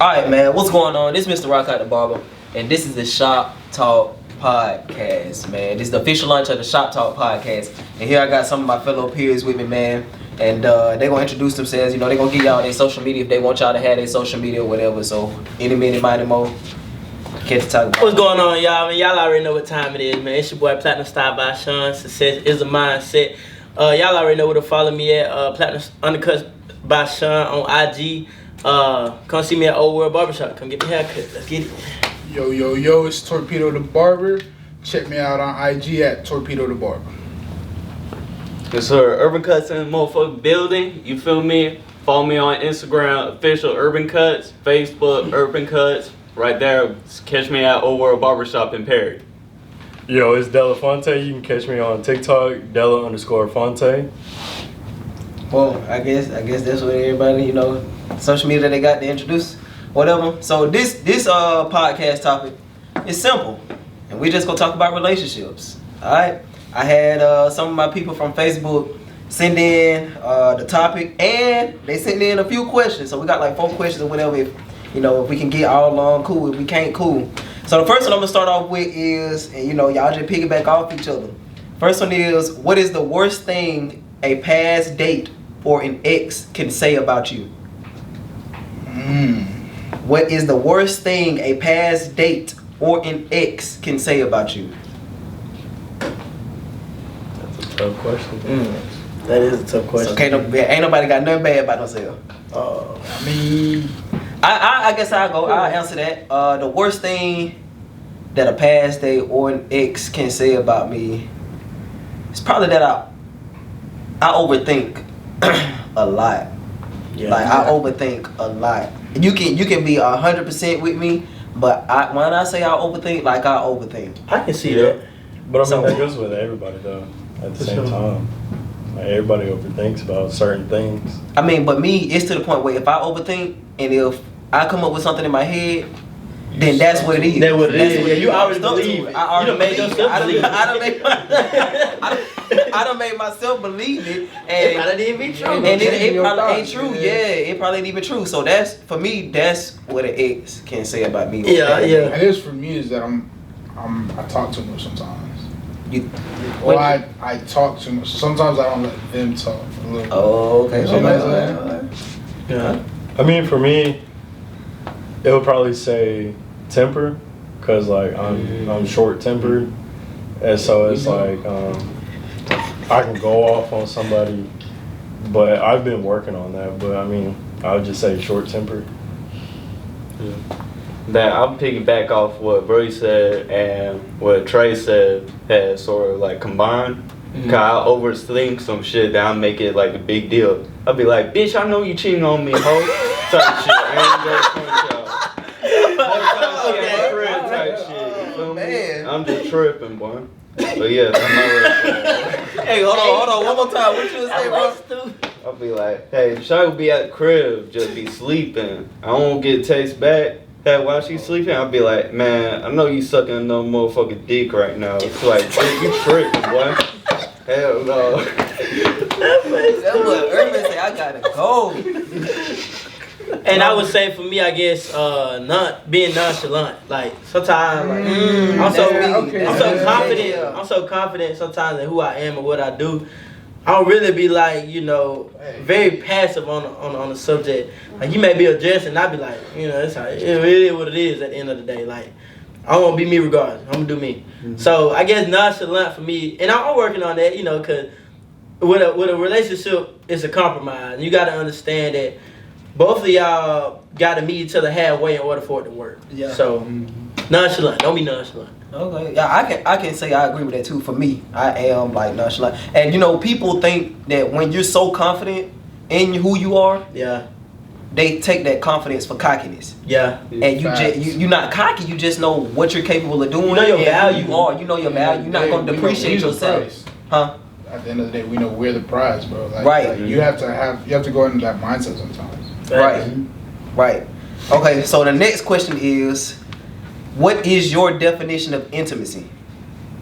Alright, man, what's going on? This is Mr. Rock Out the Barber, and this is the Shop Talk Podcast, man. This is the official launch of the Shop Talk Podcast. And here I got some of my fellow peers with me, man. And they're going to introduce themselves. You know, they're going to give y'all their social media if they want y'all to have their social media or whatever. So, any minute, mighty mo. Catch the talk about. What's going on, y'all? Man, y'all already know what time it is, man. It's your boy Platinum Style by Sean. Success is a mindset. Y'all already know where to follow me at. Platinum Undercuts by Sean on IG. Come see me at Old World Barbershop. Come get me a haircut. Let's get it. Yo, it's Torpedo the Barber. Check me out on IG at Torpedo the Barber. Yes, sir. Urban Cuts in the motherfucking building. You feel me? Follow me on Instagram, official Urban Cuts. Facebook, Urban Cuts. Right there. Catch me at Old World Barbershop in Perry. Yo, it's Della Fonte. You can catch me on TikTok, Della_Fonte. Well, I guess that's what everybody, you know, social media they got to introduce, whatever. So this podcast topic is simple, and we just gonna talk about relationships. All right. I had some of my people from Facebook send in the topic, and they sent in a few questions. So we got like 4 questions or whatever. If we can get all along, cool. If we can't, cool. So the first one I'm gonna start off with is, and y'all just piggyback off each other. First one is, what is the worst thing a past date or an ex can say about you? What is the worst thing a past date or an ex can say about you? That's a tough question. That is a tough question. So ain't nobody got nothing bad about themselves. I mean, I guess I'll answer that. The worst thing that a past date or an ex can say about me is probably that I overthink a lot. Yeah. Like I overthink a lot. You can be 100% with me, but when I say I overthink, like I overthink. I can see that. But I mean, So- that goes with everybody, though, at the same time. Like, everybody overthinks about certain things. I mean, but me, it's to the point where if I overthink and if I come up with something in my head, then that's what it is. That's what it is. Yeah, you I'm already stuck to believe it. it. I already You done made believe it. yourself believe it. I done made myself believe it, It and probably didn't be true. and it Changing your probably ain't thoughts, true. yeah. Yeah, it probably ain't even true. So that's, for me, that's what an ex can say about me. Yeah. I guess for me is that I talk too much sometimes. Or I talk too much. Sometimes I don't let them talk a little bit. Oh, okay. You know what I'm Okay. Yeah. I mean, for me, it would probably say temper, because, like, I'm short-tempered. And so it's like, I can go off on somebody, but I've been working on that. But, I mean, I would just say short-tempered. That I'll piggyback off what Brody said and what Trey said had sort of like combined. Cause I overthink some shit that I make it like a big deal. I'll be like, bitch, I know you cheating on me, ho. Type shit. Type shit. You feel me? Man. I'm just tripping, boy. But yeah, that's my Hey, hold on, one more time. What you say, bro? I'll be like, hey, Shawty will be at the crib, just be sleeping. I don't get text back. Hey, while she's sleeping, I'll be like, man, I know you sucking no motherfucking dick right now. It's like, bitch, you tripping, boy. Hell no. That's what Urban say. I gotta go. And I would say for me, I guess, not being nonchalant. Like sometimes, like I'm so confident. Yeah. I'm so confident sometimes in who I am and what I do. I don't really be like, very passive on the subject. Like you may be addressing, and I be like, it's how it is what it is at the end of the day. Like I won't be me regardless. I'm gonna do me. So I guess nonchalant for me, and I'm working on that. Cause with a relationship, it's a compromise. You got to understand that both of y'all got to meet each other halfway in order for it to work. Yeah. So nonchalant, don't be nonchalant. Okay, yeah, I can say I agree with that too. For me, I am like nonchalant, and people think that when you're so confident in who you are, Yeah. they take that confidence for cockiness. Yeah. And you're not cocky. You just know what you're capable of doing. You know your and value. who you are. You know your value. You're not gonna depreciate yourself, huh? At the end of the day, we know we're the prize, bro. Like, Right. Like, you have to go into that mindset sometimes. Right. Okay. So the next question is, what is your definition of intimacy?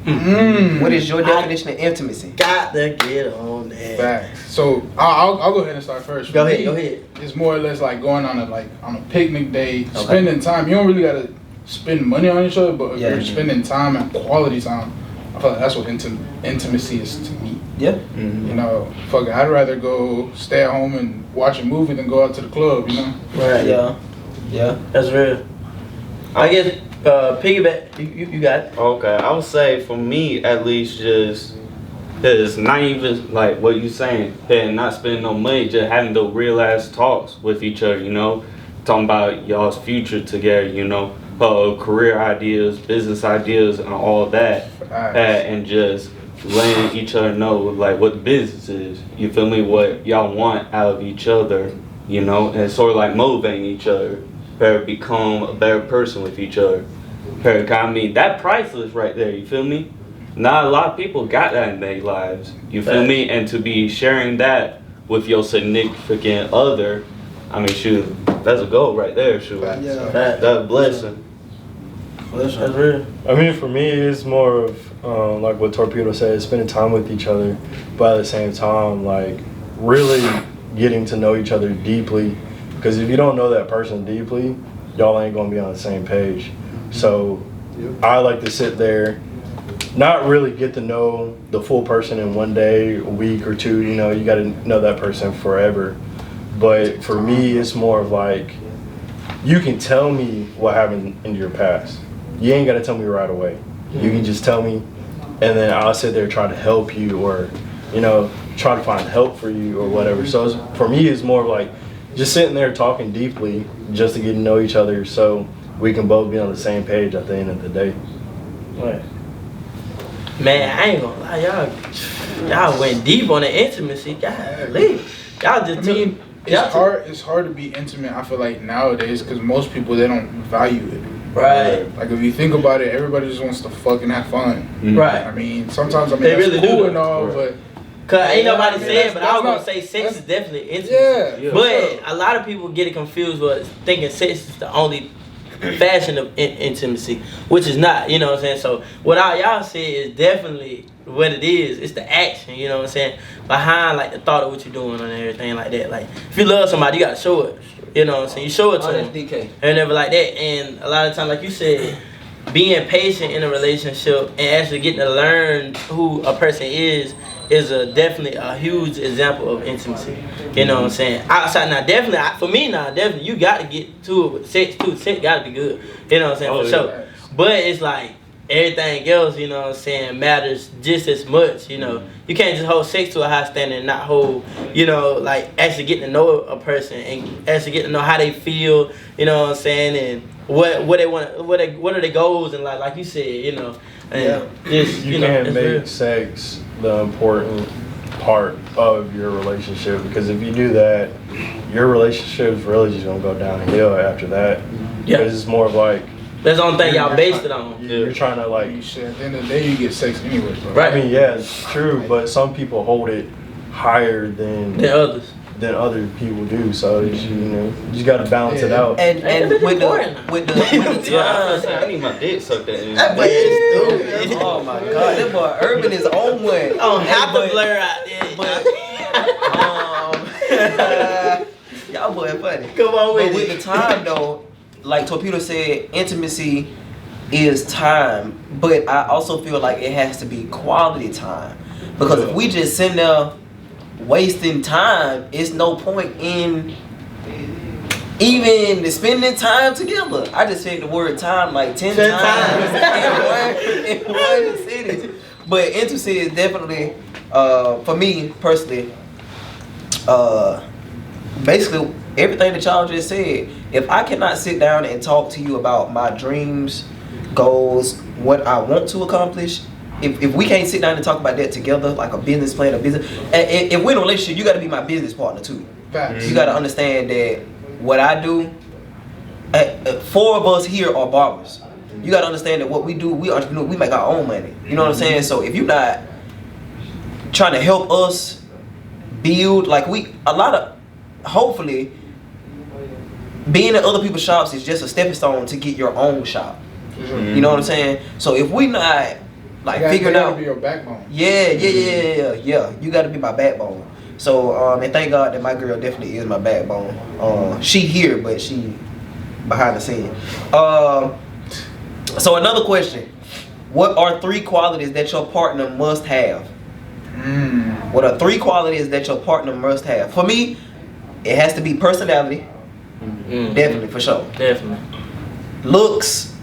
What is your definition of intimacy? Got to get on that. Facts. So I'll go ahead and start first. Go For ahead, me, go ahead. It's more or less like going on a picnic day, spending time. You don't really gotta spend money on each other, but if you're spending time and quality time, I feel like that's what intimacy is to me. Yeah. You know, fuck it, I'd rather go stay at home and watch a movie than go out to the club. You know. Right. Yeah. That's real. I guess piggyback. You got it. Okay, I would say for me at least, just it's not even like what you saying, and not spending no money, just having the real ass talks with each other, you know, talking about y'all's future together, you know, career ideas, business ideas, and all that, and just letting each other know like what the business is. You feel me? What y'all want out of each other, you know, and sort of like motivating each other, to become a better person with each other. I mean, that priceless right there. You feel me? Not a lot of people got that in their lives. You feel me? And to be sharing that with your significant other, I mean, shoot, that's a goal right there. Shoot, that's a blessing. That's real. I mean, for me, it's more of like what Torpedo said, spending time with each other, but at the same time, like really getting to know each other deeply. Because if you don't know that person deeply, y'all ain't gonna be on the same page. So I like to sit there, not really get to know the full person in one day, a week or two. You know, you got to know that person forever. But for me, it's more of like, you can tell me what happened in your past. You ain't got to tell me right away. You can just tell me, and then I'll sit there and try to help you, or, you know, try to find help for you or whatever. So for me, it's more of like just sitting there talking deeply just to get to know each other, so we can both be on the same page at the end of the day. Right. Man, I ain't gonna lie, y'all went deep on the intimacy. Golly. Y'all just took. It's hard to be intimate, I feel like, nowadays, because most people, they don't value it. Right. Like, if you think about it, everybody just wants to fucking have fun. Right. I mean, sometimes, They that's really cool do. and all, but... Cause ain't nobody saying, but I was not- gonna say sex is definitely intimacy. Yeah. But a lot of people get it confused with thinking sex is the only fashion of intimacy, which is not, you know what I'm saying? So what y'all say is definitely what it is. It's the action, you know what I'm saying? Behind like the thought of what you're doing and everything like that. Like if you love somebody, you gotta show it. You know what I'm saying? You show it to them. DK. And never like that. And a lot of times, like you said, being patient in a relationship and actually getting to learn who a person is definitely a huge example of intimacy. You know what I'm saying? Outside now, definitely, you got to get to it with sex too. Sex got to be good. You know what I'm saying? For sure. But it's like everything else, you know what I'm saying, matters just as much. You know, you can't just hold sex to a high standard and not hold, you know, like actually getting to know a person and actually getting to know how they feel. You know what I'm saying? And what they want, what are their goals in life? Like you said, you know. And just, You know, can't it's make real. sex the important part of your relationship, because if you do that, your relationship is really just gonna go downhill after that. Yeah. Because it's more of like, That's the only thing y'all based it on. you're trying to like, You should, at the end of the day, you get sex anyway, bro. Right. I mean, yeah, it's true, but some people hold it higher than The others. other people do. So it's, you know, you just gotta balance it out. And That's with important. the Yeah, I need my dick sucked in. That boy is stupid. Oh my god, that boy Urban is on one. I don't have to But- blur out there. y'all boy funny. Come on But with with it. the time though, like Torpedo said, intimacy is time, but I also feel like it has to be quality time. Because if we just sitting there wasting time, it's no point in even spending time together. I just said the word time like 10 times in one sentence. But intimacy is definitely, for me personally, basically everything that y'all just said. If I cannot sit down and talk to you about my dreams, goals, what I want to accomplish, if we can't sit down and talk about that together, like a business plan, if we're in a relationship, you got to be my business partner too. Facts. You got to understand that what I do, 4 of us here are barbers. You got to understand that what we do, we entrepreneurs, we make our own money. You know what I'm saying? So if you're not trying to help us build, like hopefully, being in other people's shops is just a stepping stone to get your own shop. You know what I'm saying? So if we not, like They figuring gotta out. be your backbone. Yeah. You got to be my backbone. So and thank God that my girl definitely is my backbone. She here, but she behind the scene. So another question: what are 3 qualities that your partner must have? What are 3 qualities that your partner must have? For me, it has to be personality. Definitely, for sure. Definitely. Looks,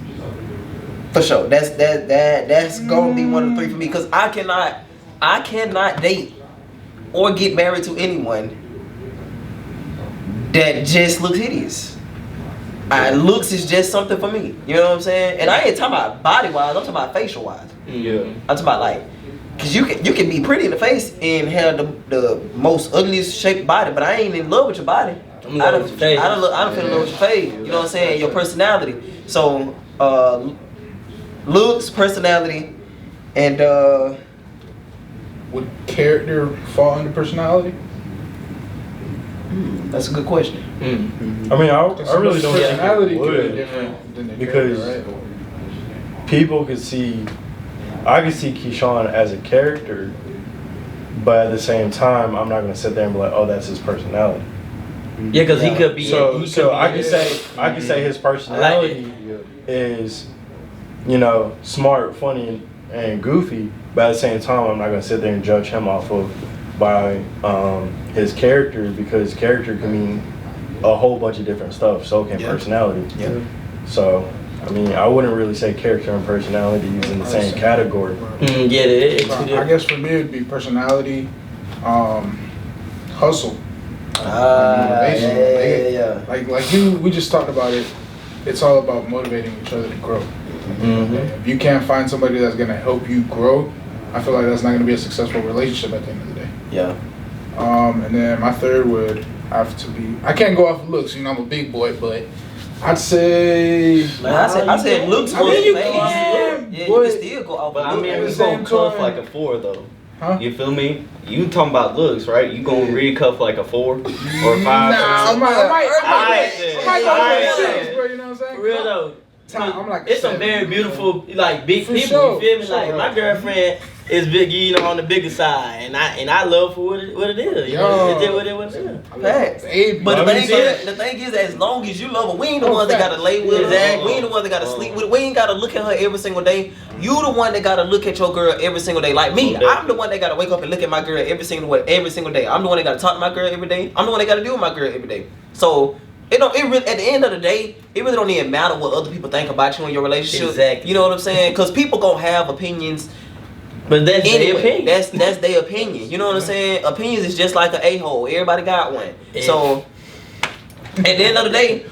for sure. That's gonna be one of the 3 for me, because I cannot date or get married to anyone that just looks hideous. Looks is just something for me. You know what I'm saying? And I ain't talking about body wise. I'm talking about facial wise. Yeah. I'm talking about like, cause you can be pretty in the face and have the most ugliest shaped body, but I ain't in love with your body. I don't feel in love with your face. You know what I'm saying? Your personality. So looks, personality, and Would character fall under personality? that's a good question. I mean, I really don't think personality it could be would, different than the because character, right? people could see, I could see Keyshawn as a character, but at the same time, I'm not gonna sit there and be like, oh, that's his personality. Yeah, because he could be. So I could say his personality is, you know, smart, funny, and goofy. But at the same time, I'm not gonna sit there and judge him off of by his character, because character can mean a whole bunch of different stuff. So can personality. Yeah. So I mean, I wouldn't really say character and personality is in the same category. I guess for me it'd be personality, hustle. Motivation. Yeah. Like we just talked about it. It's all about motivating each other to grow. If you can't find somebody that's gonna help you grow, I feel like that's not gonna be a successful relationship at the end of the day. Yeah. And then my third would have to be, I can't go off of looks, you know, I'm a big boy, but I'd say, I said looks. I mean, you can, Yeah, you can still go off. But I mean, at we the same gonna cuff time- like a 4 though. Huh? You feel me? You talking about looks, right? You gonna re-cuff like a 4 or 5? I might go Alright, with then. 6, bro, you know what I'm saying? For real though. I'm like It's some 7. very beautiful, like big For people. sure, You feel me? for sure. Like my girlfriend is big, you know, on the bigger side, and I love for what it is. You know, it's just what it is. Facts. Baby. But Let me the thing is, as long as you love her, we ain't the ones that gotta lay with her. Exactly. We ain't the ones that gotta sleep with her. We ain't gotta look at her every single day. You the one that gotta look at your girl every single day. Like me, I'm the one that gotta wake up and look at my girl every single day. I'm the one that gotta talk to my girl every day. I'm the one that gotta deal with my girl every day. So it really, at the end of the day, it really don't even matter what other people think about you and your relationship. Exactly. You know what I'm saying? Because people gonna have opinions. But that's Anyway, their opinion. that's their opinion. You know what I'm saying? Opinions is just like an a-hole. Everybody got one. Yeah. So at the end of the day,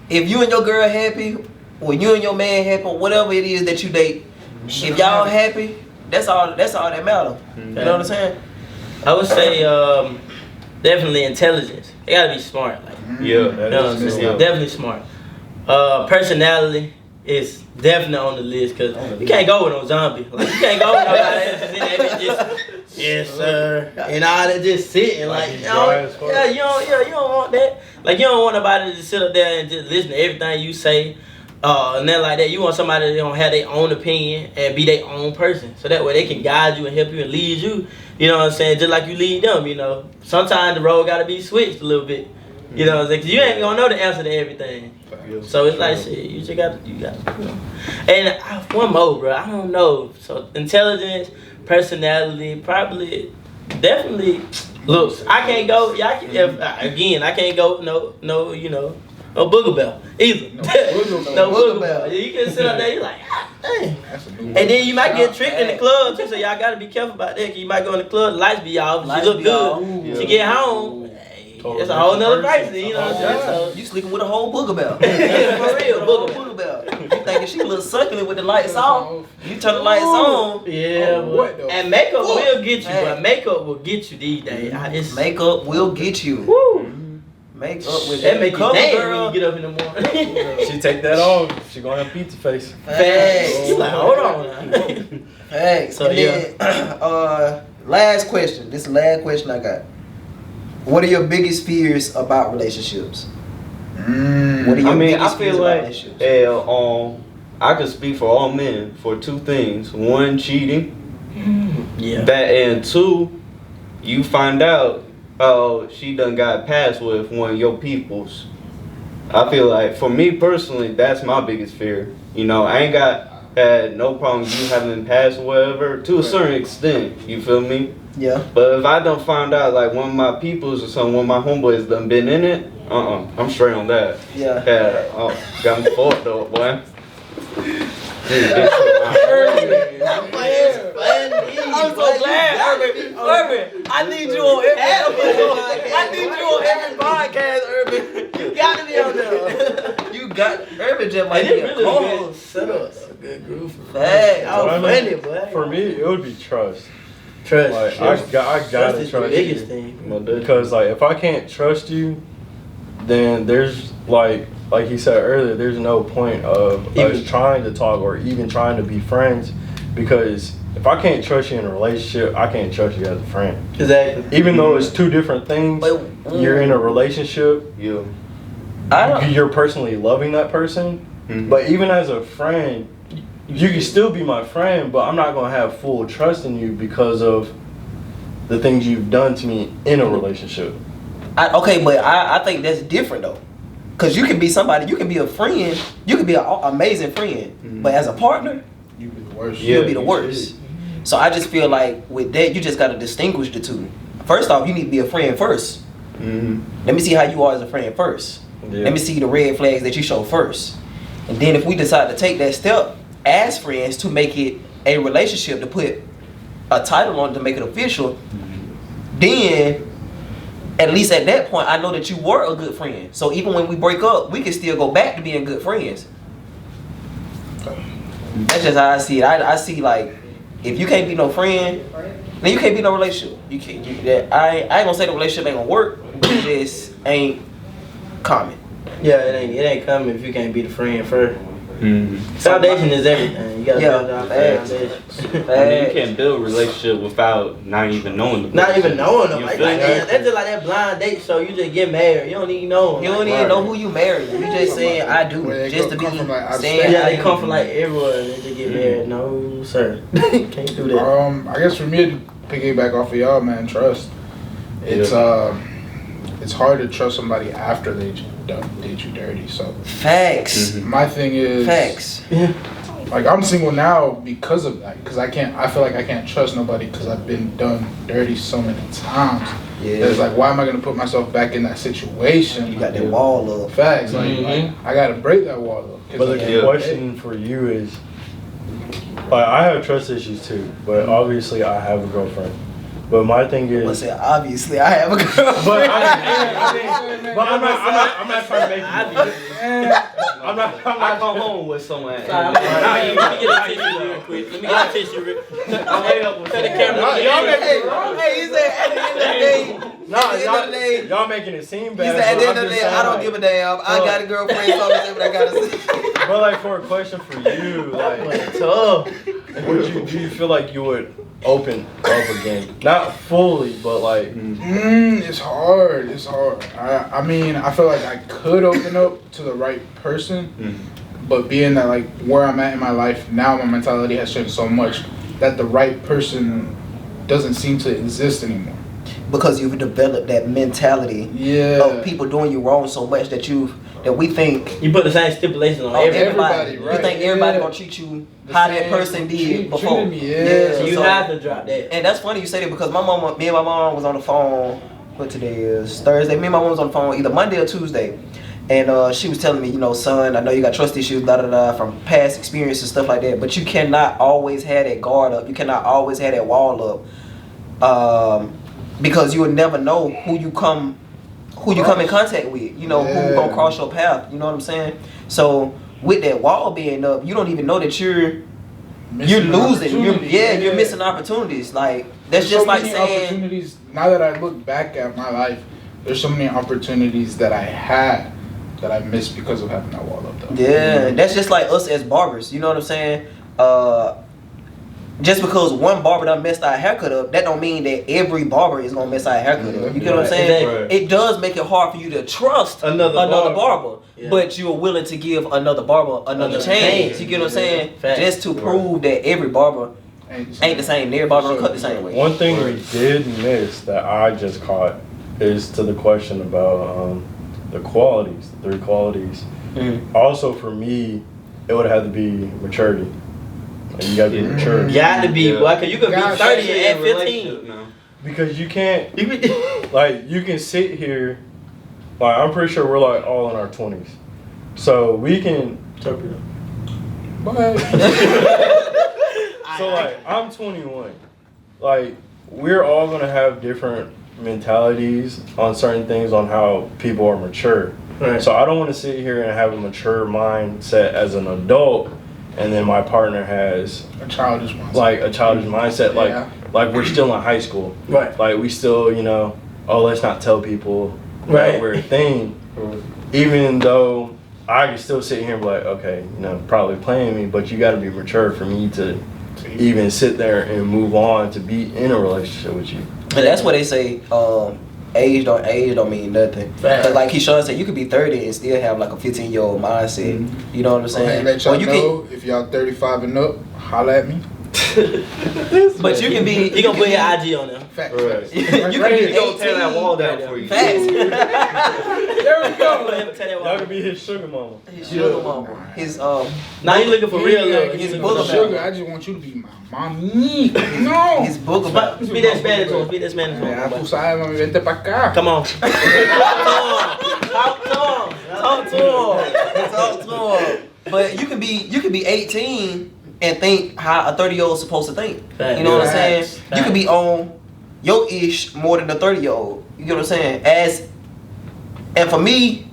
if you and your girl happy, or you and your man happy, or whatever it is that you date, if y'all happy, that's all that matters. You know what I'm saying? I would say definitely intelligence. They gotta be smart. Like, Yeah, you know what I'm saying? Definitely smart. Personality is definitely on the list, because you can't go with no zombie. Like, you can't go with nobody that's in there that just, yes sir, and all that just sitting like, you don't want that. Like, you don't want nobody to just sit up there and just listen to everything you say. And then like that, you want somebody that don't have their own opinion and be their own person, so that way they can guide you and help you and lead you. You know what I'm saying? Just like you lead them. You know, sometimes the road gotta be switched a little bit. You know what I'm saying? 'Cause you ain't gonna know the answer to everything. So it's like shit. You just got. You know. And one more, bro. I don't know. So intelligence, personality, probably, definitely looks. I can't go. Yeah, I can't go. No. You know. No booger bell either. No booger bell. You can sit up there, you're like, ah, dang. And then you might get tricked in the club too, so y'all gotta be careful about that. 'Cause you might go in the club, the lights be off, she look good. She get home, it's a whole nother person, you know what I'm saying? You sleeping with a whole booger bell. For real, booger bell. You thinking she a little succulent with the lights off? You turn the lights on. Yeah, what though? and makeup will get you, Hey. but makeup will get you these days. It's Makeup will get you. woo. Makeup with That make you cover dance girl. when you get up in the morning. She take that off, she gonna have pizza face. Facts. You like, hold on now. Thanks. So, And then, last question. This is the last question I got. What are your biggest fears about relationships? What are your I mean, I biggest feel fears about like, relationships? I could speak for all men for two things. One, cheating. Yeah. That, and two, you find out, oh, she done got passed with one of your peoples. I feel like, for me personally, that's my biggest fear. You know, I ain't had no problem with you having passed or whatever, to a certain extent, you feel me? Yeah. But if I done find out, like, one of my peoples or something, one of my homeboys done been in it, I'm straight on that. Yeah. Yeah, got me fucked up, boy. I'm so glad, Urban. I need you on every podcast, Urban. You gotta be on there. You got Urban just might be a co-host. Set up a good group. Hey, I was funny, boy. For me, it would be trust. Trust. Like, Trust. I gotta is trust the biggest you. thing. Because like if I can't trust you, then there's like he said earlier, there's no point of us trying to talk or even trying to be friends, because if I can't trust you in a relationship, I can't trust you as a friend. Exactly. Even though it's two different things, you're in a relationship, Yeah. you're personally loving that person, but even as a friend, you can still be my friend, but I'm not gonna have full trust in you because of the things you've done to me in a relationship. Okay, but I think that's different though. Cause you can be somebody, you can be a friend, you can be an amazing friend, but as a partner, You be the worst. you'll be the worst. So I just feel like with that, you just gotta distinguish the two. First off, you need to be a friend first. Let me see how you are as a friend first. Yeah. Let me see the red flags that you show first. And then if we decide to take that step as friends to make it a relationship, to put a title on it, to make it official, then at least at that point, I know that you were a good friend. So even when we break up, we can still go back to being good friends. That's just how I see it. I see like, if you can't be no friend, then you can't be no relationship. You can't. I ain't gonna say the relationship ain't gonna work, but it just ain't common. Yeah, it ain't coming if you can't be the friend first. Foundation is everything. You gotta build our foundation. I mean, you can't build a relationship without not even knowing them. Not even knowing them. You Like, feel me? that's just like that blind date show. You just get married. You don't even know them. You don't even know who you married. You just saying I do, Where they just to come be from, like, out of saying. state. Yeah, they I come do. from like everywhere and they just get married. No, sir. Can't do that. I guess for me to piggyback off of y'all, man, trust. It's hard to trust somebody after they did you dirty. So Facts. my thing is Facts. like I'm single now because of that. Because I feel like I can't trust nobody because I've been done dirty so many times. Yeah. It's like, why am I gonna put myself back in that situation? You got that wall up. Facts. Like I gotta break that wall up. 'Cause But like, the question for you is, like, I have trust issues too, but obviously I have a girlfriend. But my thing is, Let's say obviously I have a girlfriend. but I'm not trying to make you. I'm not I come home with someone. Let me get a tissue real quick. Let me get a tissue real quick. I'm hang up with Cut the someone. camera. Hey, he said at the end of the day. y'all making it seem He bad. said at the so end I'm of the just day, I saying, don't like, give a damn. I got a girlfriend, so I'm saying what I gotta say. But like, for a question for you, like, Tough. do you feel like you would open up again? Not fully, but like, it's hard. It's hard. I mean, I feel like I could open up to the right person, but being that like where I'm at in my life now, my mentality has changed so much that the right person doesn't seem to exist anymore. Because you've developed that mentality of people doing you wrong so much that we think You put the same stipulations on everybody. everybody, You right, think everybody gonna treat you how that person did before. Me, So you have to drop that. And that's funny you say that because me and my mom was on the phone. What today is? Thursday. Me and my mom was on the phone either Monday or Tuesday, and she was telling me, you know, son, I know you got trust issues, from past experiences, stuff like that. But you cannot always have that guard up. You cannot always have that wall up, because you will never know who you come in contact with. You know who gonna cross your path. You know what I'm saying? So with that wall being up, you don't even know that you're losing. You're missing opportunities. Like that's There's just so like many saying. opportunities. Now that I look back at my life, there's so many opportunities that I had that I missed because of having that wall up. Though. Yeah, that's just like us as barbers. You know what I'm saying? just because one barber done messed our haircut up, that don't mean that every barber is gonna mess our haircut up. You get what I'm saying? Right. It does make it hard for you to trust Another barber. Yeah. But you're willing to give another barber another chance. You get what I'm saying? Facts. Just to prove that every barber ain't the same. Every barber don't cut the same way. One thing we did miss that I just caught is to the question about the qualities, the 3 qualities. Mhm. Also, for me, it would have to be maturity. Like, you gotta be mature. Got to be, boy, cause you could be Gosh, 30 and 15. Because you can't, You be, like, you can sit here, like, I'm pretty sure we're, like, all in our 20s. So we can, But so, like, I'm 21. Like, we're all gonna have different mentalities on certain things on how people are mature. Right. So I don't want to sit here and have a mature mindset as an adult, and then my partner has a childish mindset. like a childish mindset, Yeah. like we're still in high school, Right. like we still, you know, oh, let's not tell people Right. that we're a thing, even though I can still sit here and be like, okay, you know, probably playing me, but you got to be mature for me to even sit there and move on to be in a relationship with you. And that's what they say. Age don't mean nothing. Fact. 'Cause like Keyshawn said, you could be 30 and still have like a 15-year-old mindset. You know what I'm Hey, saying? let y'all Or you know if y'all 35 and up, holla at me. but you can be. You gonna put your IG on there. Facts. Right. Facts. You can Right be here. Don't tear that wall down for you. Facts. There we Go ahead go. and tell that Y'all one. could be his sugar mama. His sugar mama. His Now you looking for real love. his You book looking for about- Sugar, I just want you to be my mommy. No. his book about. Speak that Spanish to him. Speak that Spanish to Ya tú him. sabes, mami, vente pa' acá. Come on. Talk to him. Talk to him. Talk to him. But you can be 18 and think how a 30-year-old is supposed to think. Facts. You know what I'm saying? Facts. You could be on your ish more than a 30-year-old. You get what I'm saying? And for me,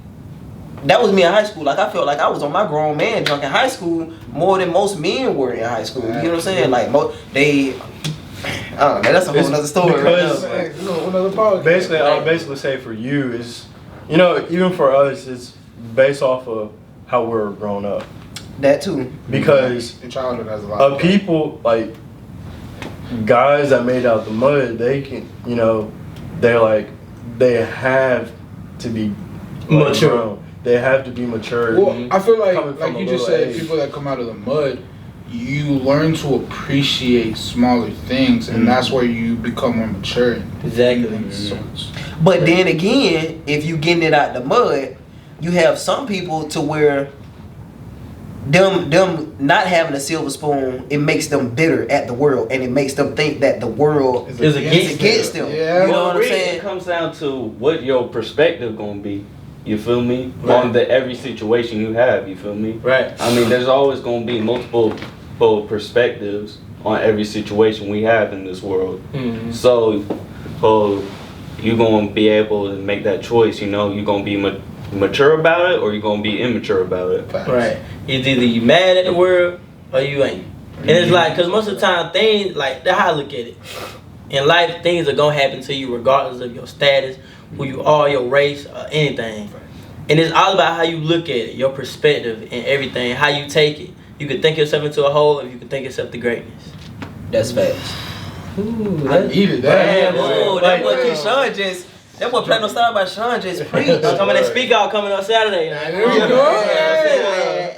that was me in high school. Like I felt like I was on my grown man junk in high school more than most men were in high school. You get what I'm saying? Like I don't know. That's a whole It's nother story. because- right Facts. This is another podcast. Basically, I'll basically say for you is, you know, even for us, it's based off of how we're grown up. now. That too. Because Your childhood has a lot of people, like, guys that made out the mud, they can, you know, they have to be like, Mature. grown. They have to be mature. Well, I feel Coming like from a you just little said, age. people that come out of the mud, you learn to appreciate smaller things, and that's where you become more mature. Exactly. But then again, if you getting it out the mud, you have some people to where them not having a silver spoon, it makes them bitter at the world, and it makes them think that the world It's Is is against them. Yeah. You know what I'm really, saying? It comes down to what your perspective gonna be. You feel me? Right. On every situation you have. You feel me? Right. I mean, there's always gonna be multiple perspectives on every situation we have in this world. Mhm. So, you're gonna be able to make that choice. You know, you're gonna be mature about it, or you're gonna be immature about it. Facts. Right. It's either you mad at the world or you ain't. And it's like, cause most of the time things like that's how I look at it. In life, things are gonna happen to you regardless of your status, who you are, your race, or anything. And it's all about how you look at it, your perspective and everything, how you take it. You can think yourself into a hole, or you can think yourself to greatness. That's facts. Ooh, I needed that. Damn, Oh, Like, that boy Keyshawn just. That boy Platinum Style by Sean just preached. Coming that speak out coming on Saturday. There we go.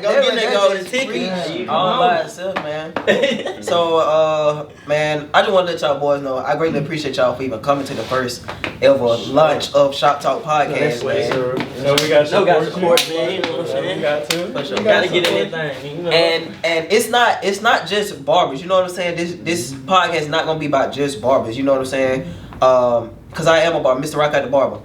Go get that golden ticket. All by itself, man. So, man, I just want to let y'all boys know I greatly appreciate y'all for even coming to the first ever launch of Shop Talk Podcast, man. You know, we got No, got support support, man. You know what I'm you. saying? We got to. For sure. You gotta get in that thing. You know? And it's not just barbers. You know what I'm saying? This podcast is not gonna be about just barbers. You know what I'm saying? Because I am a barber, Mr. Rock at the Barber.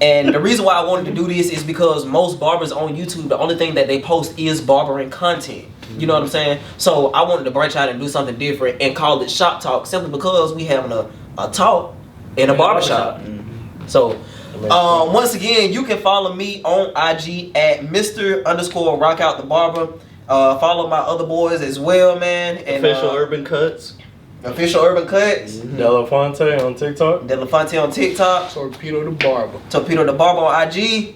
And the reason why I wanted to do this is because most barbers on YouTube, the only thing that they post is barbering content. You know what I'm saying? So I wanted to branch out and do something different and call it Shop Talk simply because we having a talk in a barbershop. So once again, you can follow me on IG at Mr_Rock Out the Barber. Follow my other boys as well, man. And, Official Urban Cuts. Official Urban Cuts. Delafonte on TikTok. Delafonte on TikTok. Torpedo the barber. Torpedo the Barber on IG.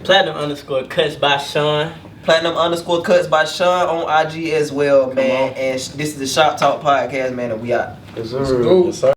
Platinum_cuts by Sean. Platinum_cuts by Sean on IG as well, man. And this is the Shop Talk Podcast, man, and we out. Yes, Let's sir. go. Yes, sir.